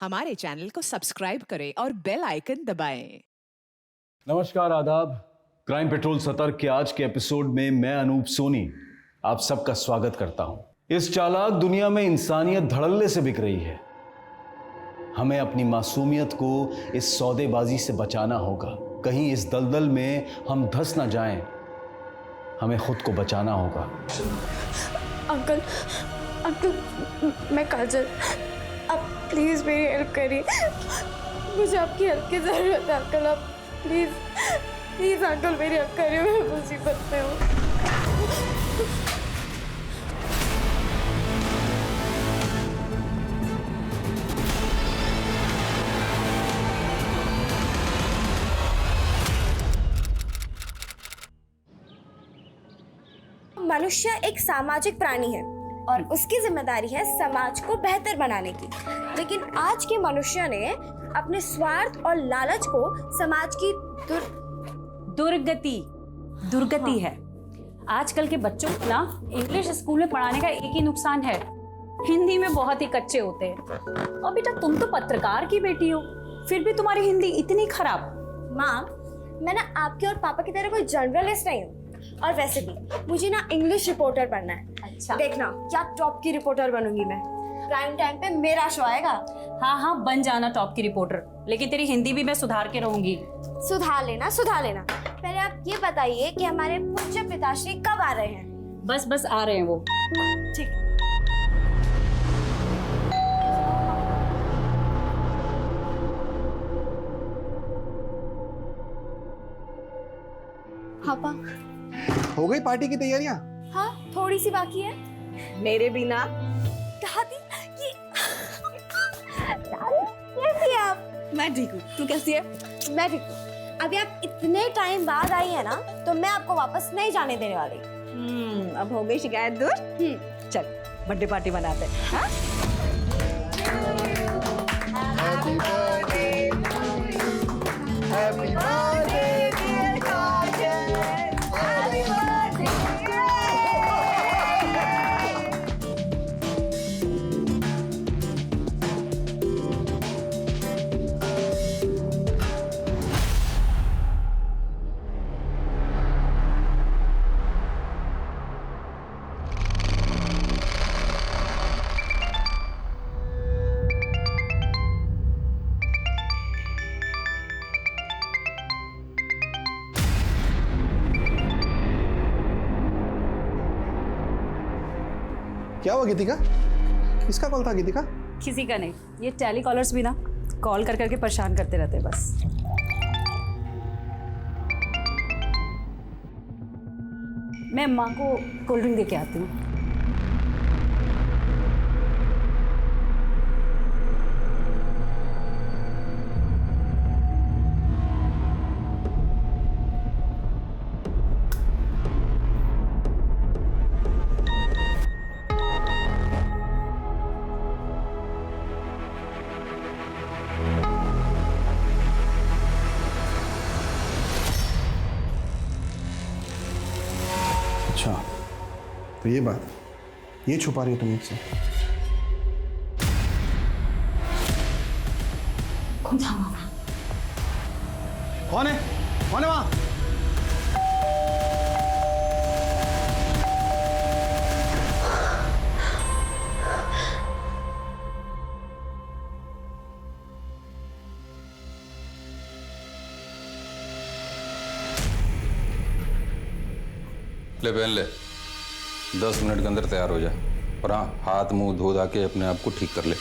हमारे चैनल को सब्सक्राइब करें और बेल आइकन दबाएं। नमस्कार, आदाब। क्राइम पेट्रोल सतर्क के आज के एपिसोड में मैं अनूप सोनी आप सबका स्वागत करता हूं। इस चालाक दुनिया में इंसानियत धड़ल्ले से बिक रही है। हमें अपनी मासूमियत को इस सौदेबाजी से बचाना होगा। कहीं इस दलदल में हम धंस ना जाएं। हमें खुद को बचाना होगा। अंकल मैं काजल, आप प्लीज़ मेरी हेल्प करिए। मुझे आपकी हेल्प की ज़रूरत है अंकल। आप प्लीज़ अंकल मेरी हेल्प करिए, मैं मुसीबत में हूँ। मनुष्य एक सामाजिक प्राणी है और उसकी जिम्मेदारी है समाज को बेहतर बनाने की। लेकिन आज के मनुष्य ने अपने स्वार्थ और लालच को समाज की दुर्गति है। आजकल के बच्चों को ना इंग्लिश स्कूल में पढ़ाने का एक ही नुकसान है, हिंदी में बहुत ही कच्चे होते हैं। और बेटा तुम तो पत्रकार की बेटी हो, फिर भी तुम्हारी हिंदी इतनी खराब। माँ, मैं ना आपके और पापा की तरह कोई जर्नलिस्ट नहीं हूँ। और वैसे भी मुझे ना इंग्लिश रिपोर्टर बनना है। अच्छा, देखना क्या टॉप की रिपोर्टर बनूंगी मैं। प्राइम टाइम पे मेरा शो आएगा। हाँ बन जाना टॉप की रिपोर्टर, लेकिन तेरी हिंदी भी मैं सुधार के रहूंगी। सुधार लेना। पहले आप ये बताइए कि हमारे पूज्य पिताश्री कब आ रहे हैं? बस आ रहे हैं वो। ठीक। पापा, हो गई पार्टी की तैयारियां? हाँ थोड़ी सी बाकी है। मेरे बिना दादी, ये कैसी है आप? मैं ठीक हूँ, तू कैसी है? मैं ठीक हूँ। अभी आप इतने टाइम बाद आई है ना, तो मैं आपको वापस नहीं जाने देने वाली। अब हो गई शिकायत दूर। चल बर्थडे पार्टी मनाते हैं। हाँ? Happy birthday to you. Happy birthday dear Kajal. Happy birthday. क्या हुआ गीतिका? किसका कॉल था गीतिका? किसी का नहीं, ये टेलीकॉलर्स भी ना कॉल कर करके परेशान करते रहते हैं बस। मैं माँ को कोल्ड ड्रिंक दे के आती हूँ। अच्छा, तो ये बात, ये छुपा रही हो तुम मुझसे? कौन है वहां? ले पहन ले, 10 मिनट के अंदर तैयार हो जा। और हाँ, हाथ मुंह धो धा के अपने आप को ठीक कर ले।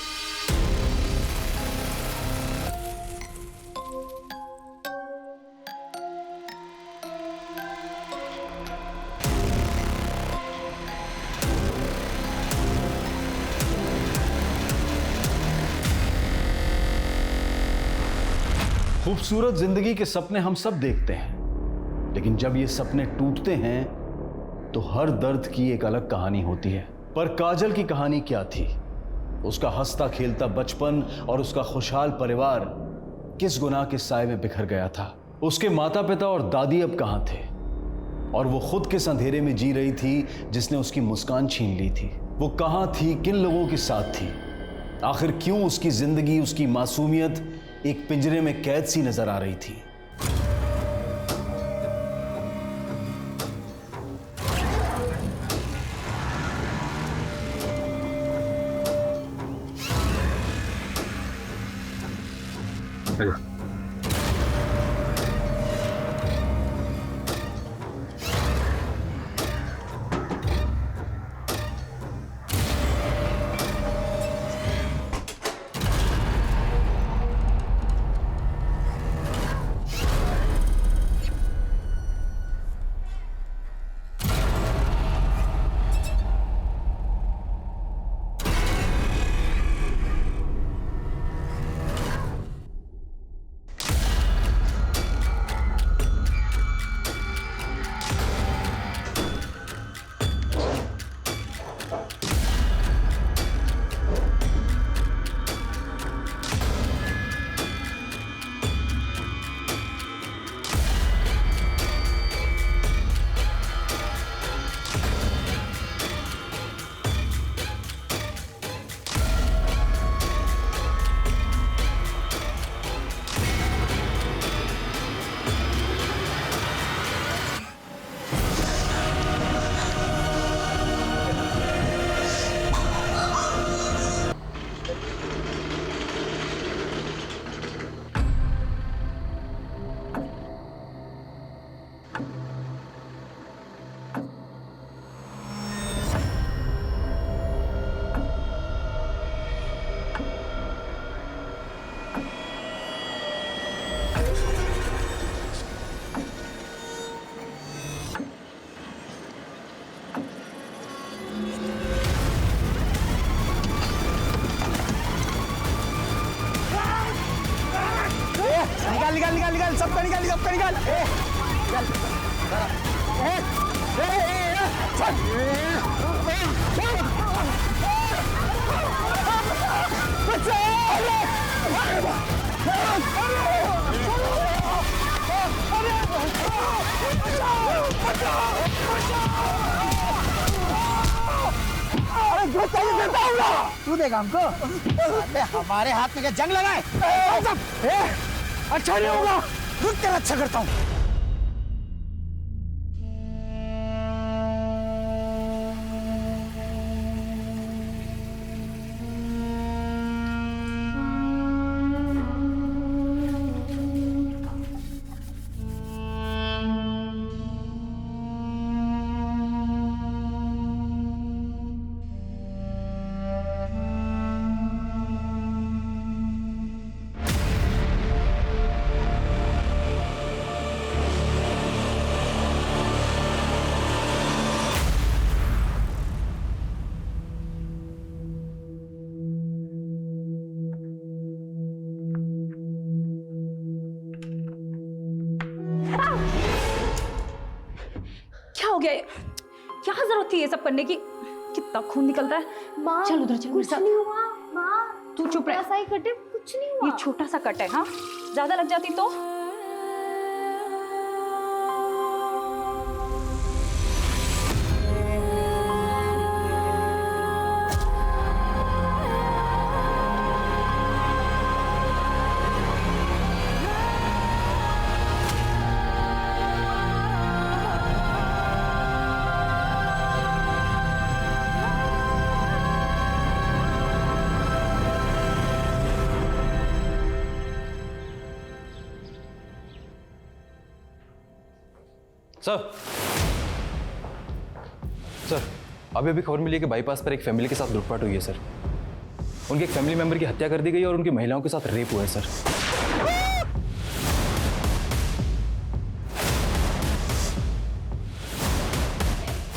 खूबसूरत जिंदगी के सपने हम सब देखते हैं, लेकिन जब ये सपने टूटते हैं तो हर दर्द की एक अलग कहानी होती है। पर काजल की कहानी क्या थी? उसका हंसता खेलता बचपन और उसका खुशहाल परिवार किस गुनाह के साए में बिखर गया था? उसके माता पिता और दादी अब कहां थे? और वो खुद किस अंधेरे में जी रही थी जिसने उसकी मुस्कान छीन ली थी? वो कहां थी, किन लोगों के साथ थी? आखिर क्यों उसकी जिंदगी, उसकी मासूमियत एक पिंजरे में कैद सी नजर आ रही थी? निकाल निकाल निकाल सबका निकाल सबका निकाल तू देगा हमको हमारे हाथ में क्या जंग लगाए अच्छा नहीं होगा रुक तेरा अच्छा करता हूं क्या जरूरत थी ये सब करने की? कितना खून निकल रहा है। माँ चल उधर चल मेरे कुछ साथ। नहीं हुआ माँ तू चुप रह। ऐसा ही कटे कुछ नहीं हुआ ये छोटा सा कट है, हाँ ज्यादा लग जाती तो। सर अभी अभी खबर मिली है कि बाईपास पर एक फैमिली के साथ लूटपाट हुई है सर। उनके एक फैमिली मेंबर की हत्या कर दी गई और उनकी महिलाओं के साथ रेप हुआ है सर।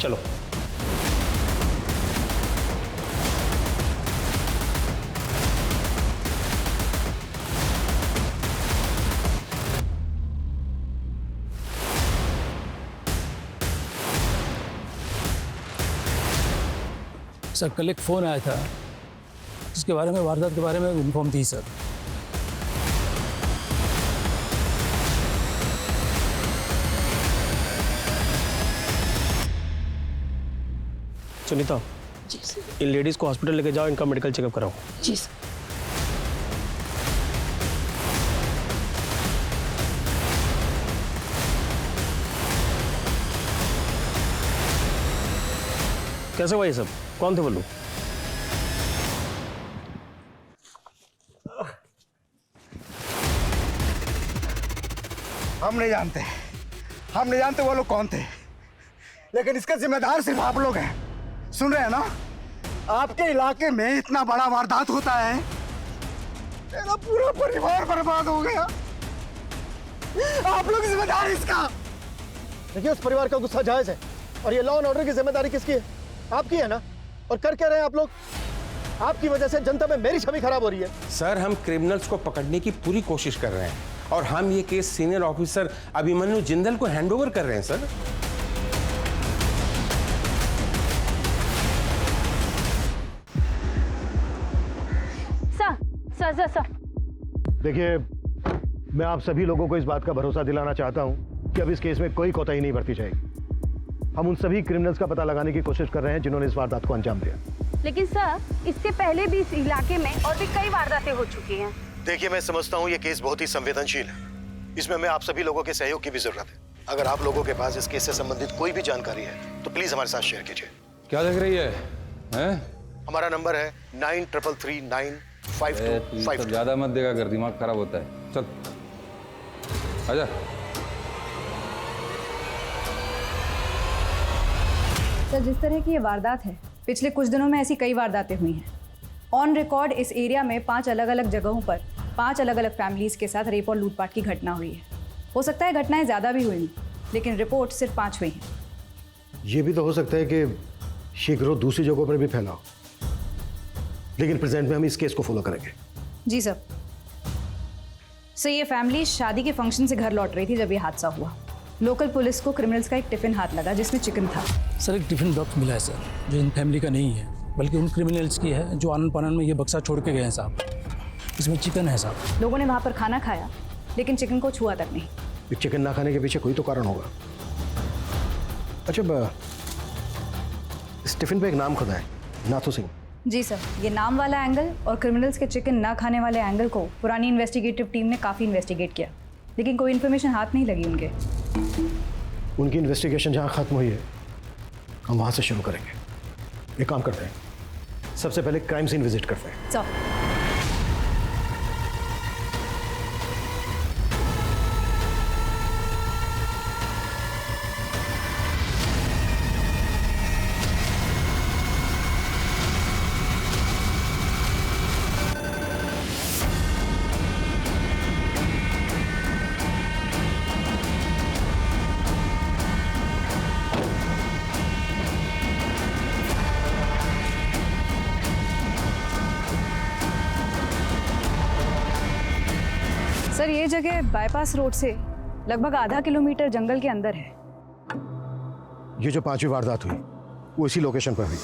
चलो सर कल एक फ़ोन आया था जिसके बारे में, वारदात के बारे में इन्फॉर्म थी सर। सुनीता इन लेडीज को हॉस्पिटल लेके जाओ, इनका मेडिकल चेकअप कराओ। जी सर। कैसे हुआ ये सब? कौन थे वो लोग? हम नहीं जानते वो लोग कौन थे, लेकिन इसका जिम्मेदार सिर्फ आप लोग हैं। सुन रहे हैं ना? आपके इलाके में इतना बड़ा वारदात होता है, मेरा पूरा परिवार बर्बाद हो गया। आप लोग जिम्मेदार इसका। देखिए, उस परिवार का गुस्सा जायज है, और ये लॉ एंड ऑर्डर की जिम्मेदारी किसकी है? आपकी है ना? और कर क्या रहे हैं आप लोग? आपकी वजह से जनता में मेरी छवि खराब हो रही है। सर, हम क्रिमिनल्स को पकड़ने की पूरी कोशिश कर रहे हैं, और हम ये case senior officer Abhimanyu Jindal को हैंडओवर कर रहे हैं सर। सर। देखिए, मैं आप सभी लोगों को इस बात का भरोसा दिलाना चाहता हूं कि अब इस केस में कोई कोताही नहीं बरती जाएगी। हम उन सभी क्रिमिनल्स का पता लगाने की कोशिश कर रहे हैं जिन्होंने इस वारदात को अंजाम दिया। लेकिन सर, इससे पहले भी इस इलाके में और भी कई वारदातें हो चुकी हैं। देखिए, मैं समझता हूं ये केस बहुत ही संवेदनशील है। इसमें मैं आप सभी लोगों के सहयोग की भी जरूरत है। अगर आप लोगों के पास इस केस से संबंधित कोई भी जानकारी है तो प्लीज हमारे साथ शेयर कीजिए। क्या देख रही है? हमारा नंबर है 93339525। ज्यादा मत देगा कर, दिमाग खराब होता है। चल आजा। सर, जिस तरह की ये वारदात है, पिछले कुछ दिनों में ऐसी कई वारदातें हुई हैं। ऑन रिकॉर्ड इस एरिया में 5 अलग अलग जगहों पर 5 अलग अलग फैमिलीज के साथ रेप और लूटपाट की घटना हुई है। हो सकता है घटनाएं ज़्यादा भी हुई, लेकिन रिपोर्ट सिर्फ 5 हुई हैं। ये भी तो हो सकता है कि शीघ्र दूसरी जगहों पर भी फैला हो, लेकिन प्रेजेंट में हम इस केस को फॉलो करेंगे। जी सर। सर, ये फैमिली शादी के फंक्शन से घर लौट रही थी जब ये हादसा हुआ। लोकल पुलिस को क्रिमिनल्स का एक टिफिन हाथ लगा जिसमें चिकन था। सर, एक टिफिन बॉक्स मिला है सर, जो इन फैमिली का नहीं है, बल्कि उन क्रिमिनल्स की है जो आनंद पानन में ये बक्सा छोड़ के गए हैं साहब। इसमें चिकन है साहब। लोगों ने वहाँ पर खाना खाया, लेकिन चिकन को छुआ तक नहीं। चिकन ना खाने के पीछे कोई तो कारण होगा। अच्छा, इस टिफिन पे एक नाम खुदा है, नाथू सिंह। जी सर, ये नाम वाला एंगल और क्रिमिनल्स के चिकन ना खाने वाले एंगल को पुरानी इन्वेस्टिगेटिव टीम ने काफ़ी इन्वेस्टिगेट किया, लेकिन कोई इन्फॉर्मेशन हाथ नहीं लगी उनके। उनकी इन्वेस्टिगेशन जहाँ खत्म हुई है, हम वहाँ से शुरू करेंगे। एक काम करते हैं, सबसे पहले क्राइम सीन विजिट करते हैं। सर, सर, ये जगह बाईपास रोड से लगभग आधा किलोमीटर जंगल के अंदर है। ये जो 5वीं वारदात हुई वो इसी लोकेशन पर हुई।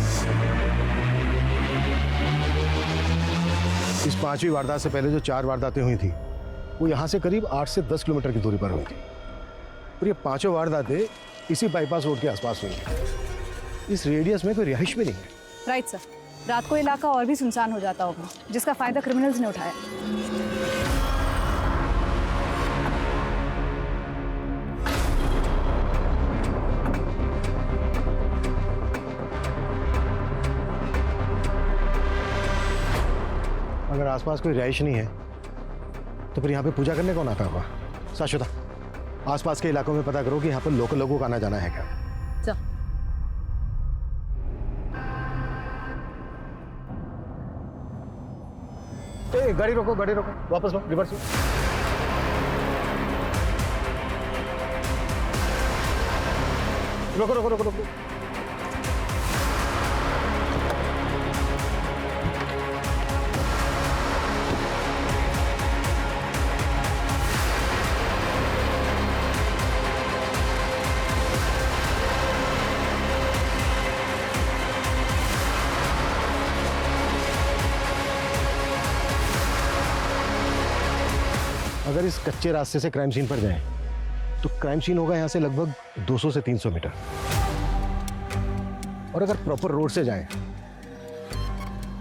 इस 5वीं वारदात से पहले जो 4 वारदातें हुई थी वो यहाँ से करीब 8 से 10 किलोमीटर की दूरी पर हुई थी, और ये 5 वारदातें इसी बाईपास रोड के आसपास हुई थी। इस रेडियस में कोई रिहाइश भी नहीं है। राइट सर, रात को इलाका और भी सुनसान हो जाता होगा, जिसका फायदा क्रिमिनल्स ने उठाया। अगर आसपास कोई रिहाइश नहीं है तो फिर यहाँ पे पूजा करने कौन आता होगा? शाश्वता, आसपास के इलाकों में पता करो कि यहाँ पर लोकल लोगों का आना जाना है क्या। गाड़ी रोको, वापस लो, रिवर्स लो। रोको। अगर इस कच्चे रास्ते से क्राइम सीन पर जाएं तो क्राइम सीन होगा यहाँ से लगभग 200 से 300 मीटर, और अगर प्रॉपर रोड से जाएं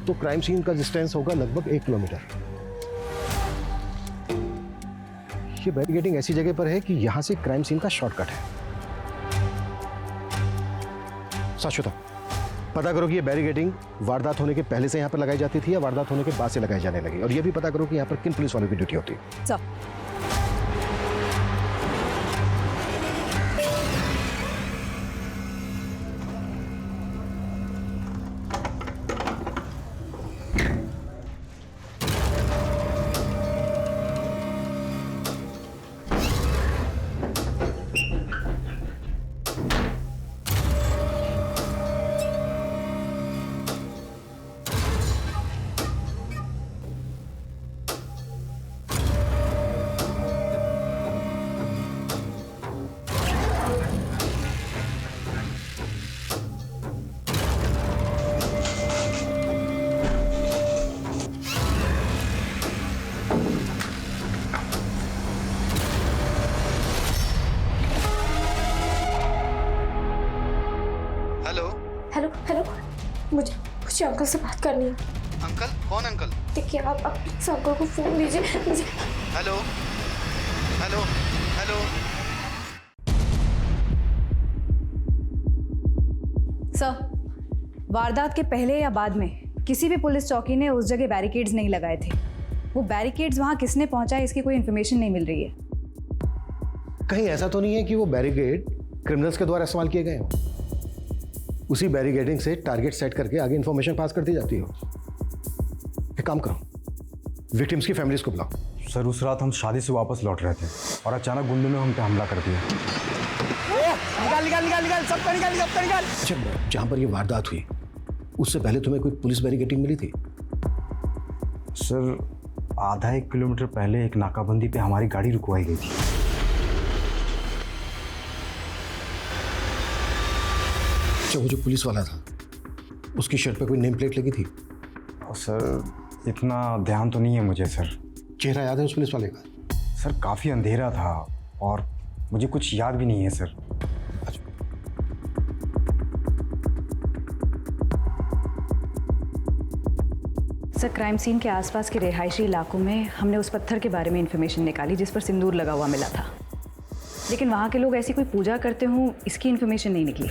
तो क्राइम सीन का डिस्टेंस होगा लगभग 1 किलोमीटर। ये बैरिकेडिंग ऐसी जगह पर है कि यहां से क्राइम सीन का शॉर्टकट है। शाश्वता, पता करो कि ये बैरिकेडिंग वारदात होने के पहले से यहाँ पर लगाई जाती थी या वारदात होने के बाद से लगाई जाने लगी, और ये भी पता करो कि यहाँ पर किन पुलिस वालों की ड्यूटी होती है। सर, हेलो हेलो, मुझे अंकल से बात करनी है। अंकल? कौन अंकल? देखिए आप प्लीज अंकल को फोन दीजिए मुझे। Hello hello hello. सर, वारदात के पहले या बाद में किसी भी पुलिस चौकी ने उस जगह बैरिकेड्स नहीं लगाए थे। वो बैरिकेड्स वहां किसने पहुंचाए इसकी कोई इन्फॉर्मेशन नहीं मिल रही है। कहीं ऐसा तो नहीं है कि वो बैरिकेड क्रिमिनल्स के द्वारा इस्तेमाल किए गए हो? उसी बैरिकेडिंग से टारगेट सेट करके आगे इंफॉर्मेशन पास कर दी जाती हो। एक काम करो, विक्टिम्स की फैमिलीज को बुलाओ। सर, उस रात हम शादी से वापस लौट रहे थे और अचानक गुंडों ने हम पे हमला कर दिया। निकाल सबको निकाल। अच्छा, जहां पर ये वारदात हुई उससे पहले तुम्हें कोई पुलिस बैरिकेडिंग मिली थी? सर, आधा 1 किलोमीटर पहले एक नाकाबंदी पे हमारी गाड़ी रुकवाई गई थी। अच्छा, वो जो पुलिस वाला था उसकी शर्ट पे कोई नेम प्लेट लगी थी? सर, इतना ध्यान तो नहीं है मुझे सर। चेहरा याद है उस पुलिस वाले का? सर, काफ़ी अंधेरा था और मुझे कुछ याद भी नहीं है सर। सर, क्राइम सीन के आसपास के रिहायशी इलाकों में हमने उस पत्थर के बारे में इंफॉर्मेशन निकाली जिस पर सिंदूर लगा हुआ मिला था, लेकिन वहाँ के लोग ऐसी कोई पूजा करते हों इसकी इंफॉर्मेशन नहीं निकली।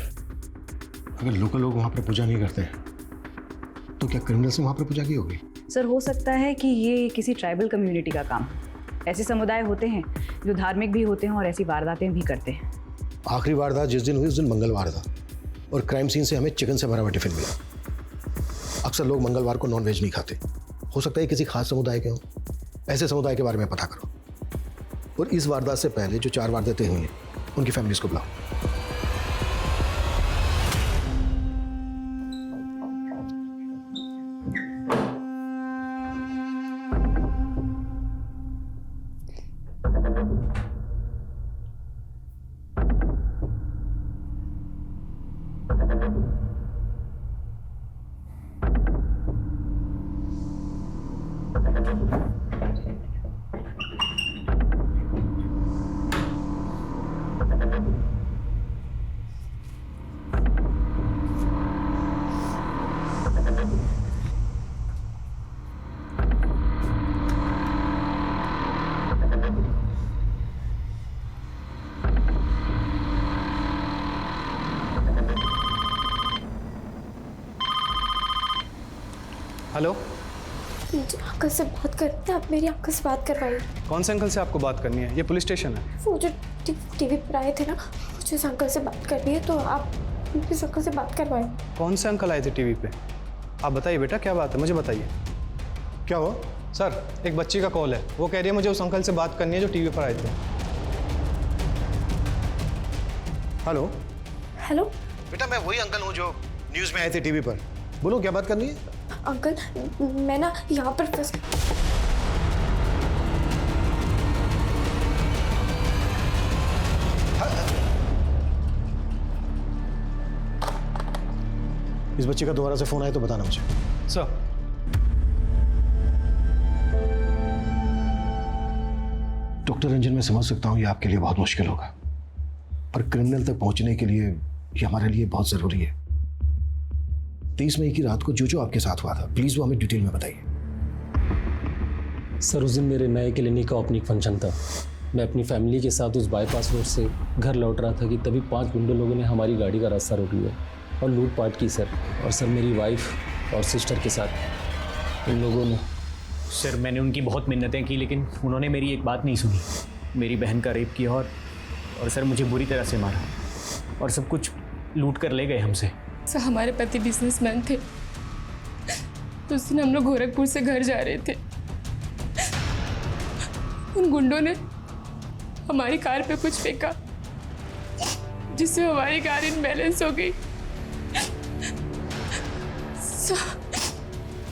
अगर लोकल लोग वहाँ पर पूजा नहीं करते तो क्या क्रिमिनल्स ने वहाँ पर पूजा की होगी? सर, हो सकता है कि ये किसी ट्राइबल कम्युनिटी का काम। ऐसे समुदाय होते हैं जो धार्मिक भी होते हैं और ऐसी वारदातें भी करते हैं। आखिरी वारदात जिस दिन हुई उस दिन मंगलवार था और क्राइम सीन से हमें चिकन से भरा हुआ टिफिन मिला। अक्सर लोग मंगलवार को नॉनवेज नहीं खाते। हो सकता है किसी खास समुदाय के हों। ऐसे समुदाय के बारे में पता करो और इस वारदात से पहले जो 4 वारदातें हुई हैं उनकी फैमिलीज को बुलाओ। हेलो, मुझे अंकल से बात करनी है। आप मेरी अंकल से बात करवाइए। कौन से अंकल से आपको बात करनी है? ये पुलिस स्टेशन है। वो जो टीवी पर आए थे ना, मुझे उस अंकल से बात करनी है, तो आप इस अंकल से बात करवाइए। कौन से अंकल आए थे टीवी पे? आप बताइए बेटा, क्या बात है, मुझे बताइए। क्या हुआ? सर, एक बच्ची का कॉल है, वो कह रही है मुझे उस अंकल से बात करनी है जो टीवी पर आए थे। हेलो हेलो बेटा, मैं वही अंकल हूँ जो न्यूज़ में आए थे टीवी पर। बोलो, क्या बात करनी है? अंकल, मैं ना यहाँ पर फंस। इस बच्चे का दोबारा से फोन आए तो बताना मुझे। सर, डॉक्टर रंजन, मैं समझ सकता हूँ ये आपके लिए बहुत मुश्किल होगा, पर क्रिमिनल तक पहुंचने के लिए ये हमारे लिए बहुत जरूरी है। 23 मई की रात को जो जो आपके साथ हुआ था, प्लीज वो हमें डिटेल में बताइए। सर उस दिन मेरे नए क्लिनिक का ओपनिंग फंक्शन था। मैं अपनी फैमिली के साथ उस बाईपास रोड से घर लौट रहा था कि तभी 5 गुंडे लोगों ने हमारी गाड़ी का रास्ता रोक लिया और लूटपाट की सर। और सर मेरी वाइफ और सिस्टर के साथ उन लोगों ने। सर मैंने उनकी बहुत मिन्नतें की लेकिन उन्होंने मेरी एक बात नहीं सुनी। मेरी बहन का रेप किया और सर मुझे बुरी तरह से मारा और सब कुछ लूट कर ले गए हमसे। सर हमारे पति बिजनेसमैन थे, तो उस दिन हम लोग गोरखपुर से घर जा रहे थे। उन गुंडों ने हमारी कार पे कुछ फेंका जिससे हमारी कार इनबैलेंस हो गई।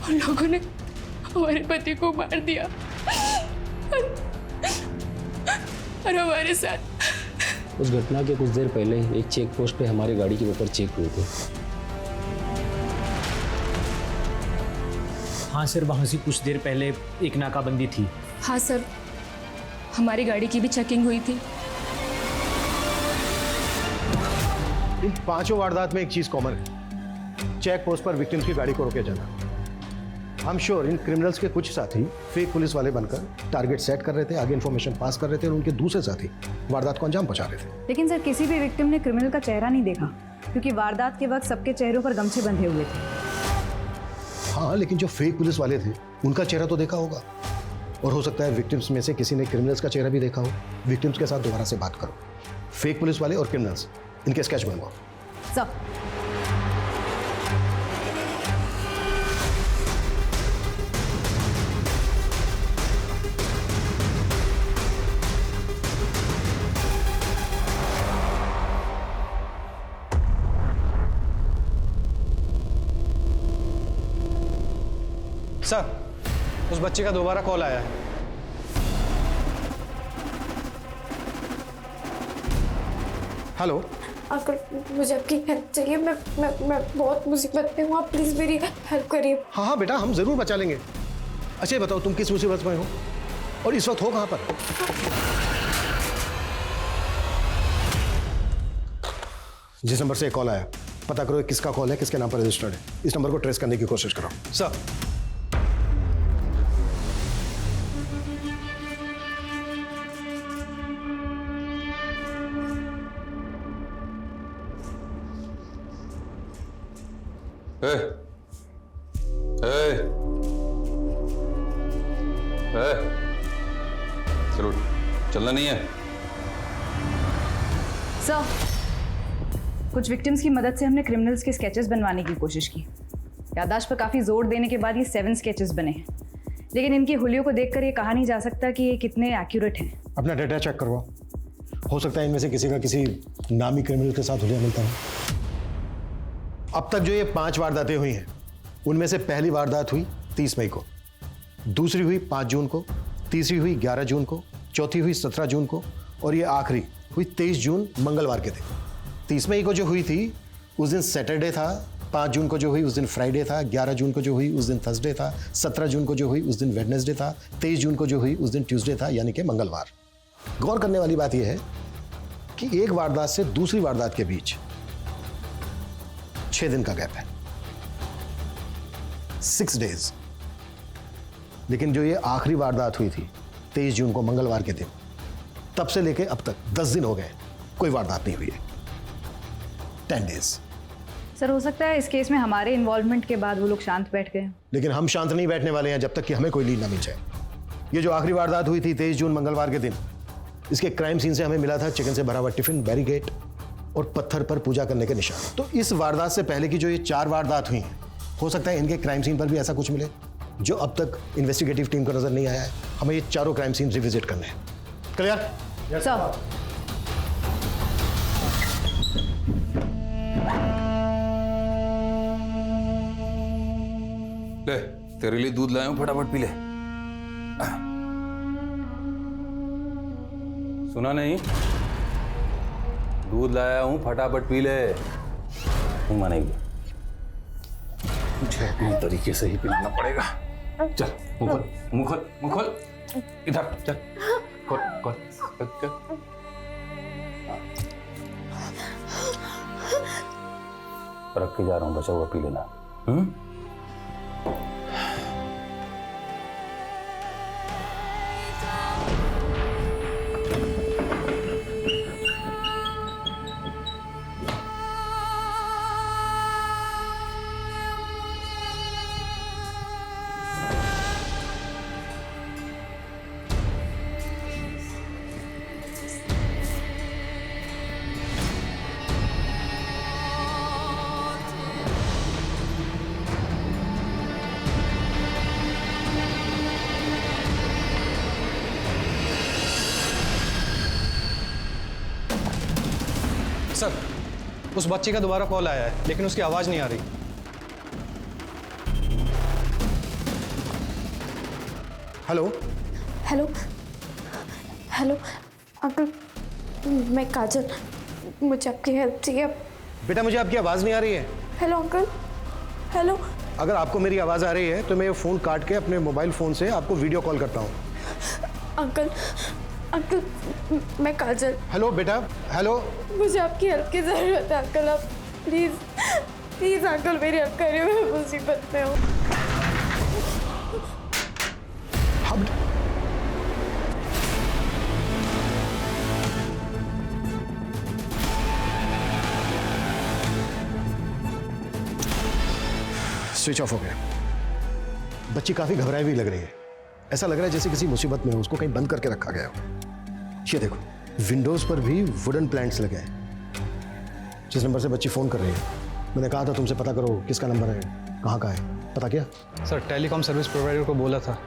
उन लोगों ने हमारे पति को मार दिया और हमारे साथ। उस घटना के कुछ देर पहले एक चेक पोस्ट पे हमारी गाड़ी के ऊपर चेक हुए थे। हाँ सर, वहाँ से कुछ देर पहले एक नाकाबंदी थी। हाँ सर, हमारी गाड़ी की भी चेकिंग हुई थी। इन 5 वारदात में एक चीज कॉमन है, चेक पोस्ट पर विक्टिम्स की गाड़ी को रोके जाना। I am sure in criminals के कुछ साथी फेक पुलिस वाले बनकर टारगेट सेट कर रहे थे, आगे इन्फॉर्मेशन पास कर रहे थे और उनके दूसरे साथी वारदात को अंजाम पहुंचा रहे थे। लेकिन सर किसी भी विक्टिम ने क्रिमिनल का चेहरा नहीं देखा, क्योंकि वारदात के वक्त सबके चेहरों पर गमछे बंधे हुए थे। हाँ, लेकिन जो फेक पुलिस वाले थे उनका चेहरा तो देखा होगा, और हो सकता है विक्टिम्स में से किसी ने क्रिमिनल्स का चेहरा भी देखा हो। विक्टिम्स के साथ दोबारा से बात करो, फेक पुलिस वाले और क्रिमिनल्स, इनके स्केच बनवाओ। सर सर उस बच्चे का दोबारा कॉल आया है। हेलो अगर मुझे आपकी हेल्प चाहिए, मैं बहुत मुसीबत में हूँ, आप प्लीज मेरी हेल्प करिए। हाँ हाँ बेटा, हम जरूर बचा लेंगे। अच्छा ये बताओ तुम किस मुसीबत में हो और इस वक्त हो कहाँ पर? जिस नंबर से कॉल आया पता करो किसका कॉल है, किसके नाम पर रजिस्टर्ड है। इस नंबर को ट्रेस करने की कोशिश करो। सर चलो चलना नहीं है। सर कुछ विक्टिम्स की मदद से हमने क्रिमिनल्स के स्केचेस बनवाने की कोशिश की। याददाश्त पर काफ़ी जोर देने के बाद ये 7 स्केचेस बने हैं, लेकिन इनकी हुलियों को देखकर ये कहा नहीं जा सकता कि ये कितने एक्यूरेट हैं। अपना डेटा चेक करवाओ, हो सकता है इनमें से किसी का किसी नामी क्रिमिनल के साथ हुलिया मिलता है। अब तक जो ये 5 वारदातें हुई हैं उनमें से पहली वारदात हुई 30 मई को, दूसरी हुई 5 जून को, तीसरी हुई 11 जून को, चौथी हुई 17 जून को और ये आखिरी हुई 23 जून मंगलवार के दिन। 30 मई को जो हुई थी उस दिन सैटरडे था, 5 जून को जो हुई उस दिन फ्राइडे था, 11 जून को जो हुई उस दिन थर्सडे था, 17 जून को जो हुई उस दिन वेडनेसडे था, 23 जून को जो हुई उस दिन ट्यूसडे था, यानी कि मंगलवार। गौर करने वाली बात यह है कि एक वारदात से दूसरी वारदात के बीच 6 दिन का गैप है, 6 डेज। लेकिन जो ये आखिरी वारदात हुई थी 23 जून को मंगलवार के दिन, तब से लेके अब तक 10 दिन हो गए, कोई वारदात नहीं हुई है। 10 डेज। सर हो सकता है इस केस में हमारे इन्वॉल्वमेंट के बाद वो लोग शांत बैठ गए, लेकिन हम शांत नहीं बैठने वाले हैं जब तक कि हमें कोई लीड ना मिल जाए। ये जो आखिरी वारदात हुई थी 23 जून मंगलवार के दिन, इसके क्राइम सीन से हमें मिला था चिकन से भरा हुआ टिफिन, बैरिकेड और पत्थर पर पूजा करने के निशान। तो इस वारदात से पहले की जो ये 4 वारदात हुई हैं, हो सकता है इनके क्राइम सीन पर भी ऐसा कुछ मिले जो अब तक इन्वेस्टिगेटिव टीम को नजर नहीं आया है। हमें ये चारों क्राइम सीन रिविजिट करने हैं। क्लियर? सर ले तेरे लिए दूध लाया हूं, फटाफट पी ले। सुना नहीं? दूध लाया हूं, फटाफट पी ले। नहीं मानेगी, मुझे अपने तरीके से ही पिलाना पड़ेगा। चल मुंह खोल, मुंह खोल, मुंह खोल, इधर चल, खोल खोल खोल। रख के जा रहा हूं, बचा हुआ पी लेना। सर, उस बच्ची का दोबारा कॉल आया है लेकिन उसकी आवाज नहीं आ रही। हेलो हेलो हेलो अंकल, मैं काजल, मुझे आपकी हेल्प चाहिए। बेटा मुझे आपकी आवाज नहीं आ रही है। Hello uncle, hello. अगर आपको मेरी आवाज आ रही है तो मैं ये फोन काट के अपने मोबाइल फोन से आपको वीडियो कॉल करता हूँ। अंकल अंकल, मैं काजल। हेलो बेटा, हेलो। मुझे आपकी हेल्प की जरूरत है अंकल, आप प्लीज प्लीज अंकल मेरी हेल्प करिए, मैं मुसीबत में हूँ। स्विच ऑफ हो गया। बच्ची काफी घबराई हुई लग रही है। ऐसा लग रहा है जैसे किसी मुसीबत में हो, उसको कहीं बंद करके रखा गया हो। ये देखो, विंडोज पर भी वुडन प्लैंट्स लगे हैं। जिस नंबर से बच्ची फोन कर रही है, मैंने कहा था तुमसे पता करो किसका नंबर है, कहाँ का है। पता किया? सर, टेलीकॉम सर्विस प्रोवाइडर को बोला था,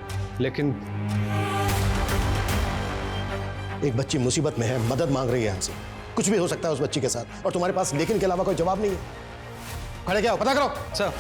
लेकिन एक बच्ची मुसीबत में है, मदद मांग रही है हमसे। कुछ भी हो सकता है उस बच्ची के साथ, और तुम्हारे पास लेकिन के अलावा कोई जवाब नहीं है। खड़े क्या हो, पता करो। सर,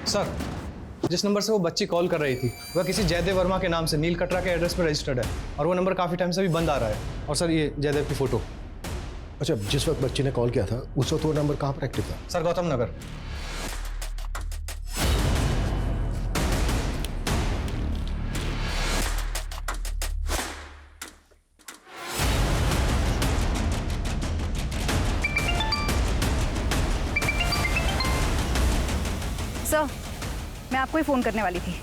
सर, जिस नंबर से वो बच्ची कॉल कर रही थी वह किसी जयदेव वर्मा के नाम से नील कटरा के एड्रेस पर रजिस्टर्ड है, और वो नंबर काफ़ी टाइम से भी बंद आ रहा है। और सर, ये जयदेव की फ़ोटो। अच्छा, जिस वक्त बच्ची ने कॉल किया था उस वक्त वो नंबर कहाँ पर एक्टिव था? सर, गौतम नगर। सर, मैं आपको ही फ़ोन करने वाली थी।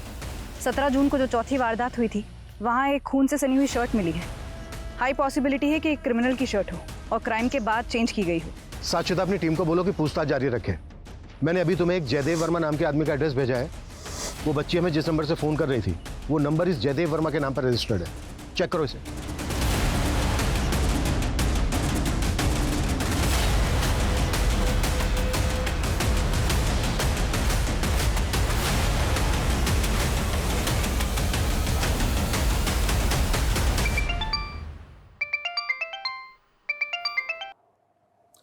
17 जून को जो चौथी वारदात हुई थी, वहाँ एक खून से सनी हुई शर्ट मिली है। हाई पॉसिबिलिटी है कि एक क्रिमिनल की शर्ट हो और क्राइम के बाद चेंज की गई हो। साक्षिता, अपनी टीम को बोलो कि पूछताछ जारी रखे। मैंने अभी तुम्हें एक जयदेव वर्मा नाम के आदमी का एड्रेस भेजा है। वो बच्ची हमें जिस नंबर से फ़ोन कर रही थी, वो नंबर इस जयदेव वर्मा के नाम पर रजिस्टर्ड है। चेक करो इसे।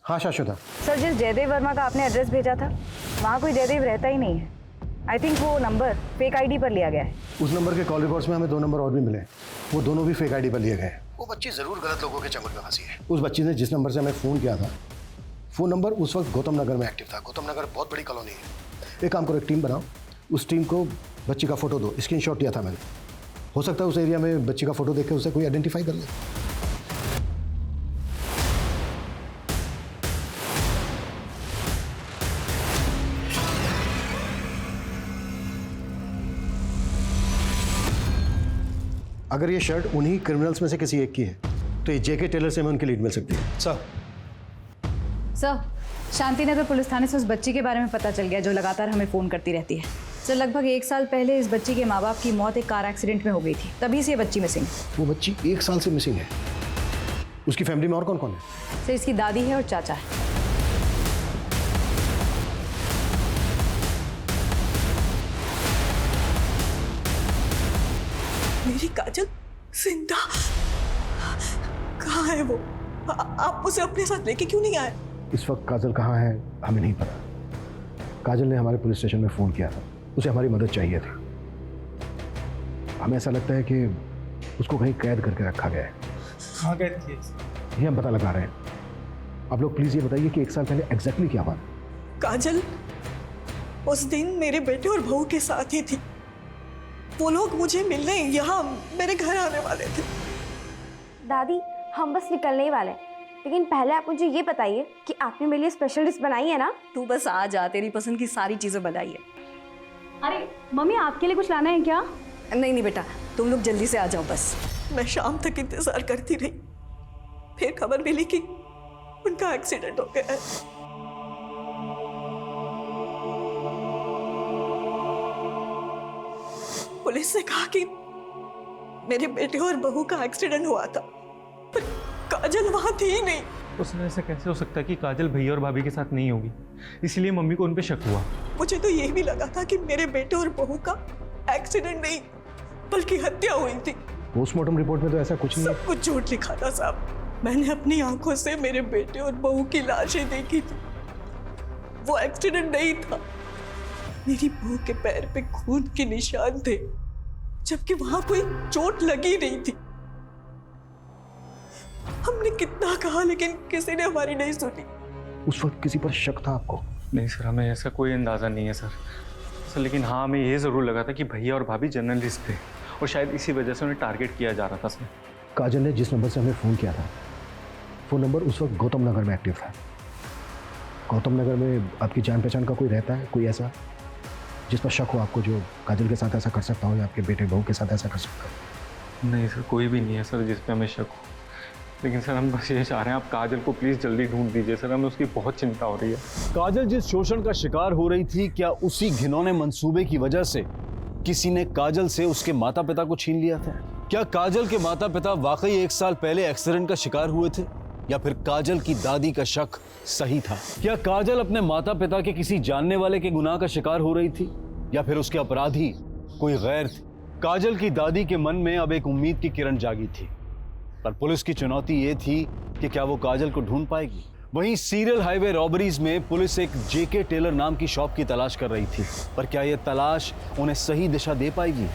हाँ शाश्वता। सर, जिस जयदेव वर्मा का आपने एड्रेस भेजा था, वहाँ कोई जयदेव रहता ही नहीं है। आई थिंक वो नंबर फेक आईडी पर लिया गया है। उस नंबर के कॉल रिकॉर्ड्स में हमें 2 नंबर और भी मिले, वो दोनों भी फेक आईडी पर लिए गए। वो बच्ची जरूर गलत लोगों के चंगुल में फंसी है। उस बच्ची ने जिस नंबर से हमें फ़ोन किया था, वो नंबर उस वक्त गौतम नगर में एक्टिव था। गौतम नगर बहुत बड़ी कॉलोनी है। एक काम करो, एक टीम बनाओ, उस टीम को बच्ची का फोटो दो। स्क्रीनशॉट लिया था मैंने, हो सकता है उस एरिया में बच्ची का फोटो देख के उसे कोई आइडेंटिफाई कर ले। अगर ये शर्ट उन्हीं क्रिमिनल्स में से किसी एक की है तो ये जेके टेलर से हमें उनकी लीड मिल सकती है। सर, शांतिनगर पुलिस थाने से उस बच्ची के बारे में पता चल गया जो लगातार हमें फ़ोन करती रहती है। सर, लगभग 1 साल पहले इस बच्ची के माँ बाप की मौत एक कार एक्सीडेंट में हो गई थी, तभी से ये बच्ची मिसिंग। वो बच्ची 1 साल से मिसिंग है। उसकी फैमिली में और कौन कौन है? सर, इसकी दादी है और चाचा है। मेरी काजल जिंदा कहाँ है वो? आप उसे अपने साथ लेके क्यों नहीं आए? इस वक्त काजल कहाँ है हमें नहीं पता। काजल ने हमारे पुलिस स्टेशन में फ़ोन किया था, उसे हमारी मदद चाहिए थी। हमें ऐसा लगता है कि उसको कहीं कैद करके रखा गया है। कहाँ कैद किए? ये हम पता लगा रहे हैं। आप लोग प्लीज ये बताइए कि 1 साल पहले एग्जैक्टली क्या बात? काजल उस दिन मेरे बेटे और बहू के साथ ही थी। वो लोग मुझे मिलने यहाँ मेरे घर आने वाले थे। दादी हम बस निकलने ही वाले हैं, लेकिन पहले आप मुझे ये बताइए कि आपने मेरे लिए स्पेशल डिश बनाई है ना? तू बस आ जा, तेरी पसंद की सारी चीजें बनाई है। अरे मम्मी आपके लिए कुछ लाना है क्या? नहीं नहीं बेटा, तुम लोग जल्दी से आ जाओ बस। मैं शाम तक इंतजार करती रही, फिर खबर मिली कि उनका एक्सीडेंट हो गया है। पुलिस ने कहा कि मेरे बेटे और बहू का एक्सीडेंट हुआ था, पर काजल वहां थी ही नहीं। तो सर ऐसा कैसे हो सकता है कि काजल भैया और भाभी के साथ नहीं होगी? इसलिए मम्मी को उन पे शक हुआ। मुझे तो ये भी लगा था कि मेरे बेटे और बहू का एक्सीडेंट नहीं बल्कि हत्या हुई थी। पोस्टमार्टम रिपोर्ट में तो ऐसा कुछ नहीं। सब कुछ झूठ लिखा था साहब। मैंने अपनी आंखों से मेरे बेटे और बहू की लाशें देखी थी। वो एक्सीडेंट नहीं था। मेरी बहू के पैर पे खून के निशान थे, जबकि वहां कोई चोट लगी नहीं थी। हमने कितना कहा लेकिन किसी ने हमारी नहीं सुनी। उस वक्त किसी पर शक था आपको? नहीं सर, हमें ऐसा कोई अंदाजा नहीं है सर। लेकिन हाँ, हमें ये जरूर लगा था कि भैया और भाभी जर्नलिस्ट थे और शायद इसी वजह से उन्हें टारगेट किया जा रहा था सर। काजल ने जिस नंबर से हमें फ़ोन किया था, वो नंबर उस वक्त गौतम नगर में एक्टिव था। गौतम नगर में आपकी जान पहचान का कोई रहता है, कोई ऐसा जिस पर शक हो आपको, जो काजल के साथ ऐसा कर सकता हो या आपके बेटे बहू के साथ ऐसा कर सकता हो? नहीं सर, कोई भी नहीं है सर जिस पे हमें शक हो। लेकिन सर हम बस ये चाह रहे हैं आप काजल को प्लीज़ जल्दी ढूंढ दीजिए सर, हमें उसकी बहुत चिंता हो रही है। काजल जिस शोषण का शिकार हो रही थी, क्या उसी घिनौने मंसूबे की वजह से किसी ने काजल से उसके माता पिता को छीन लिया था? क्या काजल के माता पिता वाकई 1 साल पहले एक्सीडेंट का शिकार हुए थे, या फिर काजल की दादी का शक सही था? क्या काजल अपने माता पिता के किसी जानने वाले के गुनाह का शिकार हो रही थी, या फिर उसके अपराधी कोई गैर थे? काजल की दादी के मन में अब एक उम्मीद की किरण जागी थी, पर पुलिस की चुनौती ये थी कि क्या वो काजल को ढूंढ पाएगी। वहीं सीरियल हाईवे रॉबरीज में पुलिस एक जेके टेलर नाम की शॉप की तलाश कर रही थी, पर क्या यह तलाश उन्हें सही दिशा दे पाएगी?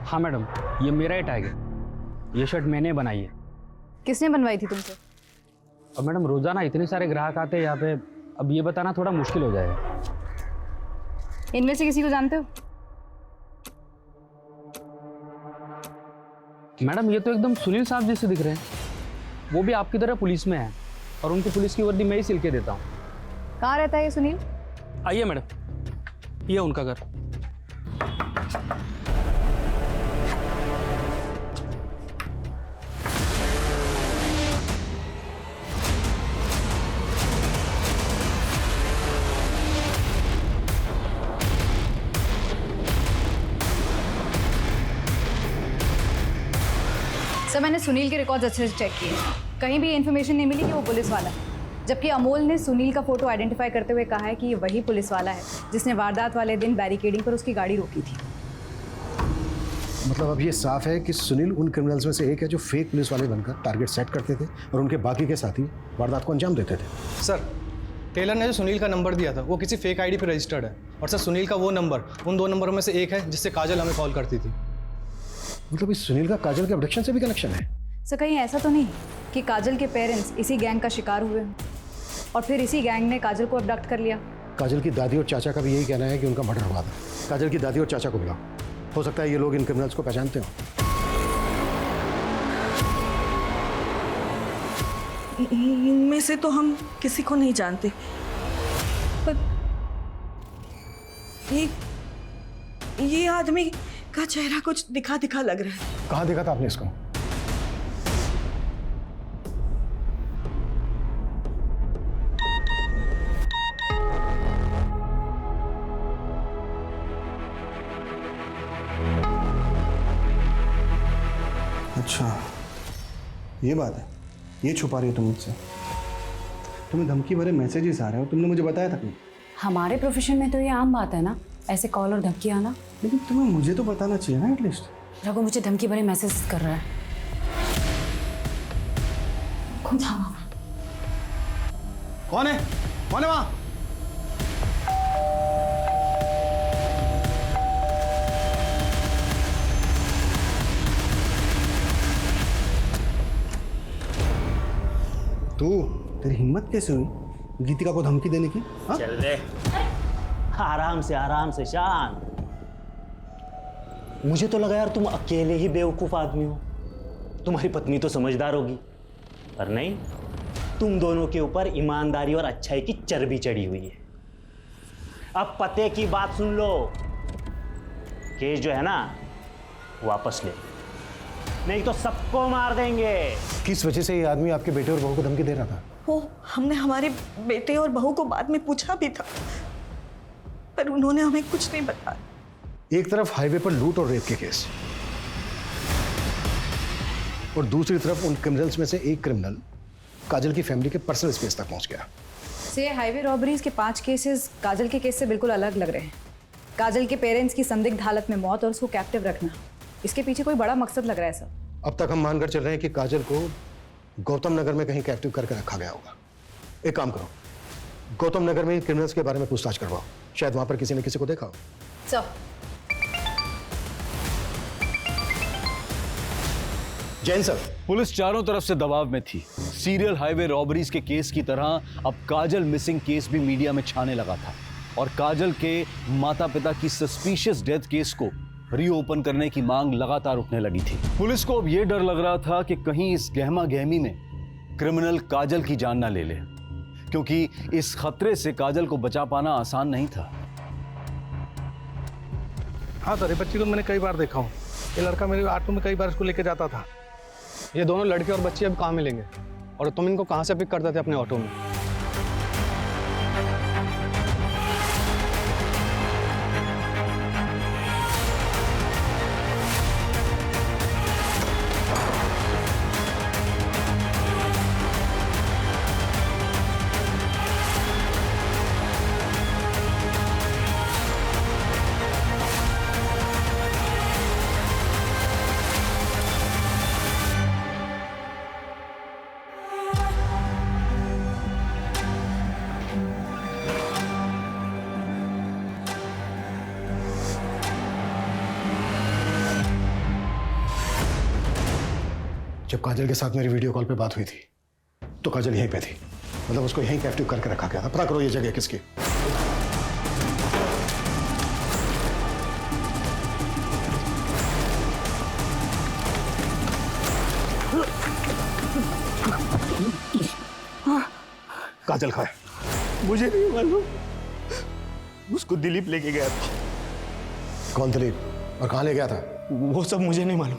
हाँ मैडम, ये मेरा ही टैग है। ये शर्ट मैंने बनाई है। किसने बनवाई थी तुमसे? और मैडम रोजाना इतने सारे ग्राहक आते हैं यहाँ पे, अब ये बताना थोड़ा मुश्किल हो जाएगा। इनमें से किसी को जानते हो? मैडम ये तो एकदम सुनील साहब जैसे दिख रहे हैं। वो भी आपकी तरह पुलिस में है और उनकी पुलिस की वर्दी मैं ही सिल के देता हूँ। कहाँ रहता है ये सुनील? आइए मैडम, ये उनका घर। सर मैंने सुनील के रिकॉर्ड्स अच्छे से चेक किए, कहीं भी इन्फॉर्मेशन नहीं मिली कि वो पुलिस वाला है। जबकि अमोल ने सुनील का फोटो आइडेंटिफाई करते हुए कहा है कि ये वही पुलिस वाला है जिसने वारदात वाले दिन बैरिकेडिंग पर उसकी गाड़ी रोकी थी। मतलब अब ये साफ है कि सुनील उन क्रिमिनल्स में से एक है जो फेक पुलिस वाले बनकर टारगेट सेट करते थे और उनके बाकी के साथी वारदात को अंजाम देते थे। सर टेलर ने जो सुनील का नंबर दिया था वो किसी फेक आईडी पर रजिस्टर्ड है, और सर सुनील का वो नंबर उन 2 नंबरों में से एक है जिससे काजल हमें कॉल करती थी। मतलब इस सुनील का काजल के अब्डक्शन से भी कनेक्शन है? सर कहीं ऐसा तो नहीं कि काजल के पेरेंट्स इसी गैंग का शिकार हुए और फिर इसी गैंग ने काजल को अबडक्ट कर लिया? काजल की दादी और चाचा का भी यही कहना है कि उनका मर्डर हुआ था। काजल की दादी और चाचा को बुलाओ, हो सकता है ये लोग इन क्रिमिनल्स को पहचानते हो। इनमें से तो हम किसी को नहीं जानते, पर ये आदमी का चेहरा कुछ दिखा दिखा लग रहा है। कहाँ देखा था आपने इसको? अच्छा ये बात है, ये छुपा रही हो तुम मुझसे? तुम्हें धमकी भरे मैसेजेस आ रहे हो, तुमने मुझे बताया था क्यों? हमारे प्रोफेशन में तो ये आम बात है ना, ऐसे कॉल और धमकी आना। लेकिन तुम्हें मुझे तो बताना चाहिए ना एटलीस्ट। रघु मुझे धमकी भरे मैसेज कर रहा है। कौन है? कौन है वहां? तेरी हिम्मत कैसे हुई गीतिका को धमकी देने की? हाँ? चल रे, आराम से शांत। मुझे तो लगा यार तुम अकेले ही बेवकूफ आदमी हो, तुम्हारी पत्नी तो समझदार होगी, पर नहीं, तुम दोनों के ऊपर ईमानदारी और अच्छाई की चर्बी चढ़ी हुई है। अब पते की बात सुन लो, केस जो है ना वापस ले, नहीं तो सबको मार देंगे। किस वजह से ये आदमी आपके बेटे और बहू को धमकी दे रहा था? वो हमने हमारे बेटे और बहू को बाद में पूछा भी था, पर उन्होंने हमें कुछ नहीं बताया। एक तरफ हाईवे पर लूट और रेप के केस, और दूसरी तरफ उन क्रिमिनल्स में से एक क्रिमिनल काजल की फैमिली के पर्सनल स्पेस तक पहुंच गया। से हाईवे रॉबरीज के 5 केसेस काजल के केस से बिल्कुल अलग लग रहे हैं। काजल के पेरेंट्स की संदिग्ध हालत में मौत और उसको कैप्टिव रखना, इसके पीछे कोई बड़ा मकसद लग रहा है सर। अब तक हम मानकर चल रहे हैं कि काजल को गौतम नगर में कहीं कैप्टिव करके रखा गया होगा। एक काम करो, गौतम नगर में क्रिमिनल्स के बारे में पूछताछ करवाओ, शायद वहां पर किसी ने किसी को देखा हो। सर जैन सर, पुलिस चारों तरफ से दबाव में थी। सीरियल हाईवे रॉबरीज के केस की तरह अब काजल मिसिंग केस भी मीडिया में छाने लगा था, और काजल के माता पिता की सस्पिशियस डेथ केस को रीओपन करने की मांग लगातार उठने लगी थी। पुलिस को अब यह डर लग रहा था कि कहीं इस गहमा गहमी में क्रिमिनल काजल की जान ना ले ले, क्योंकि इस खतरे से काजल को बचा पाना आसान नहीं था। हाँ सर, ये बच्ची को मैंने कई बार देखा हूँ। ये लड़का मेरे ऑटो में कई बार इसको लेके जाता था। ये दोनों लड़के और बच्ची अब कहाँ मिलेंगे? और तुम इनको कहाँ से पिक करते थे अपने ऑटो में? जब काजल के साथ मेरी वीडियो कॉल पे बात हुई थी तो काजल यहीं पे थी, मतलब उसको यहीं कैप्टिव करके रखा गया था। पता करो ये जगह किसकी। काजल कहाँ है? मुझे नहीं मालूम, उसको दिलीप लेके गया था। कौन दिलीप, और कहाँ ले गया था? वो सब मुझे नहीं मालूम।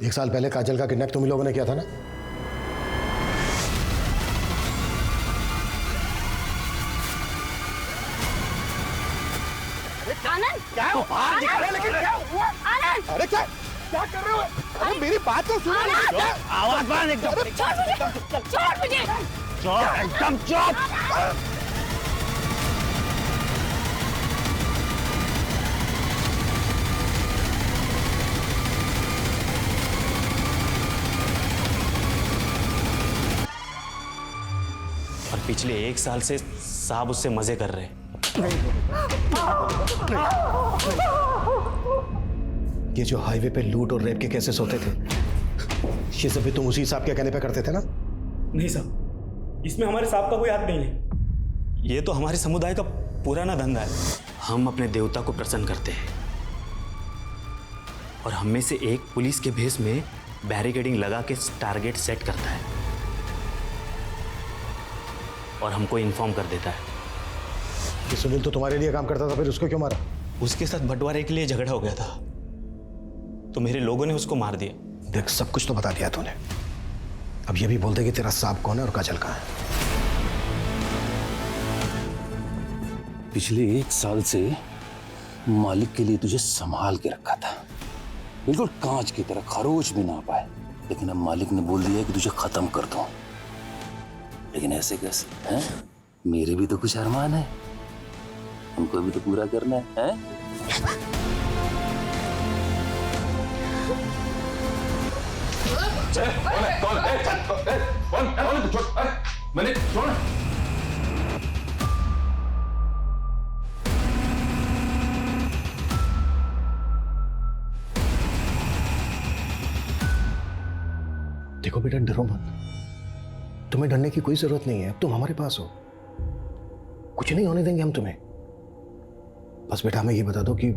1 साल पहले काजल का किडनैप तुम लोगों ने किया था ना? आनंद, क्या है? बाहर दिखा रहे, लेकिन क्या हुआ? आनंद, अरे क्या कर रहे हो? अरे मेरी बात तो सुनो। आवाज बंद एकदम। छोड़ मुझे। एकदम चुप। और पिछले 1 साल से साहब उससे मजे कर रहे हैं। ये जो हाईवे पे लूट और रेप के केसेस होते थे, ये सब भी तुम उसी साहब के कहने पे करते थे ना? नहीं साहब, इसमें हमारे साहब का कोई हाथ नहीं है। ये तो हमारे समुदाय का पुराना धंधा है। हम अपने देवता को प्रसन्न करते हैं, और हम में से एक पुलिस के भेष में बैरिकेडिंग लगा के टारगेट सेट करता है और हमको इन्फॉर्म कर देता है। कि सुनील तो तुम्हारे लिए काम करता था, फिर उसको क्यों मारा? उसके साथ बंटवारे के लिए झगड़ा हो गया था, तो मेरे लोगों ने उसको मार दिया। देख, सब कुछ तो बता दिया तूने, अब ये भी बोल दे कि तेरा सांप कौन है और काजल कहाँ है। पिछले 1 साल से मालिक के लिए तुझे संभाल के रखा था, बिल्कुल कांच की तरह, खरोच भी ना पाए, लेकिन अब मालिक ने बोल दिया कि तुझे खत्म कर दूं। लेकिन ऐसे कैसे हैं? मेरे भी तो कुछ अरमान है, उनको भी तो पूरा करना है, मैंने छोड़। देखो बेटा, डरो मत, तुम्हें डरने की कोई जरूरत नहीं है, अब तुम हमारे पास हो, कुछ नहीं होने देंगे हम तुम्हें। बस बेटा हमें ये बता दो कि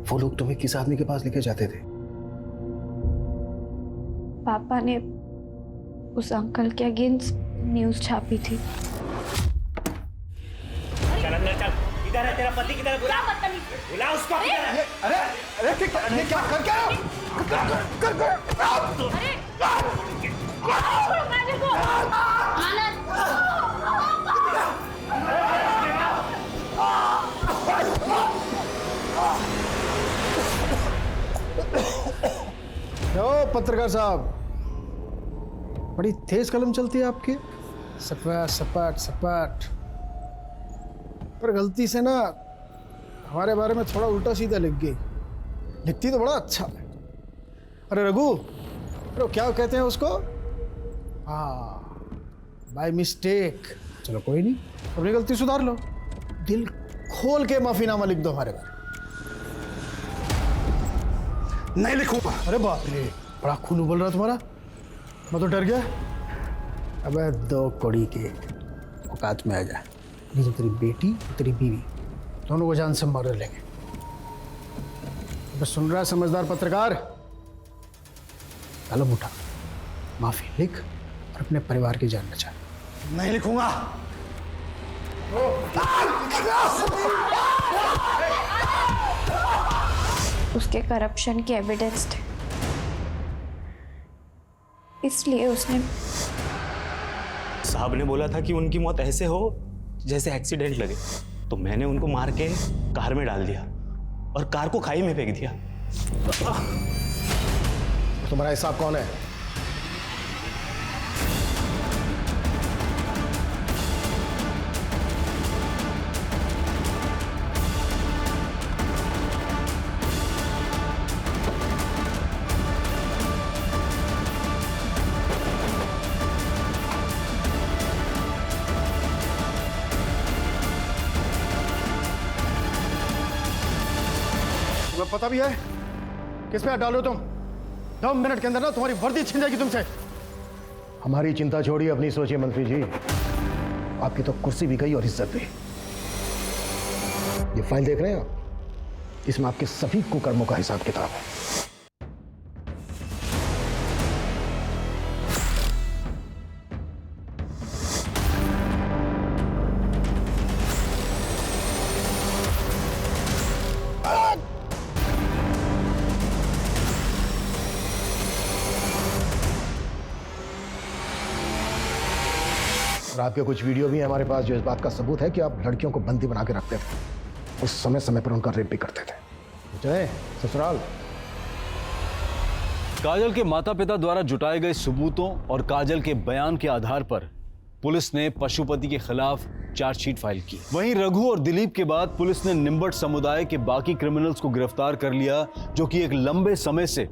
वो लोग तुम्हें किस आदमी के पास लेके जाते थे? पापा ने उस अंकल के अगेंस्ट न्यूज छापी थी। चल अंदर चल, इधर है तेरा पति, किधर बुला बुला उसको। अरे अरे क्या कर क्या पत्रकार साहब, बड़ी तेज कलम चलती है आपकी। सपाट सपाट सपाट, पर गलती से ना हमारे बारे में थोड़ा उल्टा सीधा लिख गई। लिखती तो बड़ा अच्छा है। अरे रघु, अरे क्या कहते हैं उसको? हाँ, बाय मिस्टेक। चलो कोई नहीं, अपनी गलती सुधार लो। दिल खोल के माफीनामा लिख दो हमारे बारे। नहीं लिखूंगा। अरे बाप रे, बड़ा खून बोल रहा तुम्हारा, मैं तो डर गया। अबे 2 कौड़ी के औकात में आ जा। नहीं तो तेरी बेटी और तेरी बीवी दोनों को जान से मार लेंगे। बस सुन रहा है समझदार पत्रकार? कलम उठा, माफी लिख और अपने परिवार की जान बचा। नहीं लिखूंगा। उसके करप्शन की एविडेंस थे, इसलिए उसने। साहब ने बोला था कि उनकी मौत ऐसे हो जैसे एक्सीडेंट लगे, तो मैंने उनको मार के कार में डाल दिया और कार को खाई में फेंक दिया। तुम्हारा हिसाब कौन है? पता भी है किस पे हाथ डालो तुम? 2 मिनट के अंदर ना तुम्हारी वर्दी छिन जाएगी तुमसे। हमारी चिंता छोड़िए, अपनी सोचिए मंत्री जी। आपकी तो कुर्सी भी गई और इज्जत भी। ये फाइल देख रहे हैं आप? इसमें आपके सभी कुकर्मों का हिसाब किताब है। और आपके कुछ वीडियो भी हैं हमारे पास जो इस बात का सबूत है कि आप लड़कियों को बंदी बना के रखते थे और समय समय पर उनका रेप भी करते थे। जय ससुराल। काजल के माता पिता द्वारा जुटाए गए सबूतों और काजल के बयान के आधार पर पुलिस ने पशुपति के खिलाफ चार्जशीट फाइल की। वहीं रघु और दिलीप के बाद पुलिस ने निम्बट समुदाय के बाकी क्रिमिनल्स को गिरफ्तार कर लिया जो कि एक लंबे समय से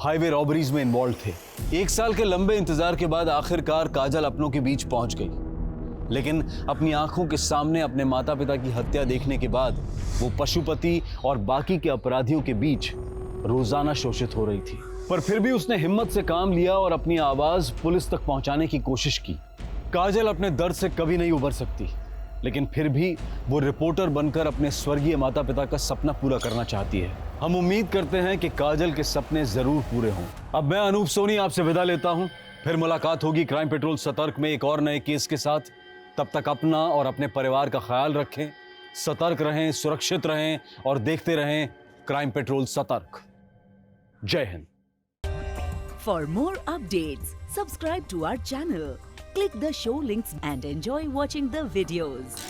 हाईवे रॉबरीज में इन्वॉल्व थे। 1 साल के लंबे इंतजार के बाद आखिरकार काजल अपनों के बीच पहुंच गई, लेकिन अपनी आंखों के सामने अपने माता पिता की हत्या देखने के बाद वो पशुपति और बाकी के अपराधियों के बीच रोजाना शोषित हो रही थी। पर फिर भी उसने हिम्मत से काम लिया और अपनी आवाज पुलिस तक पहुंचाने की कोशिश की। काजल अपने दर्द से कभी नहीं उबर सकती, लेकिन फिर भी वो रिपोर्टर बनकर अपने स्वर्गीय माता पिता का सपना पूरा करना चाहती है। हम उम्मीद करते हैं कि काजल के सपने जरूर पूरे हों। अब मैं अनूप सोनी आपसे विदा लेता हूं। फिर मुलाकात होगी क्राइम पेट्रोल सतर्क में एक और नए केस के साथ। तब तक अपना और अपने परिवार का ख्याल रखें, सतर्क रहें, सुरक्षित रहें और देखते रहें क्राइम पेट्रोल सतर्क। जय Hind. For more updates, subscribe to our channel, click the show links and enjoy watching the videos.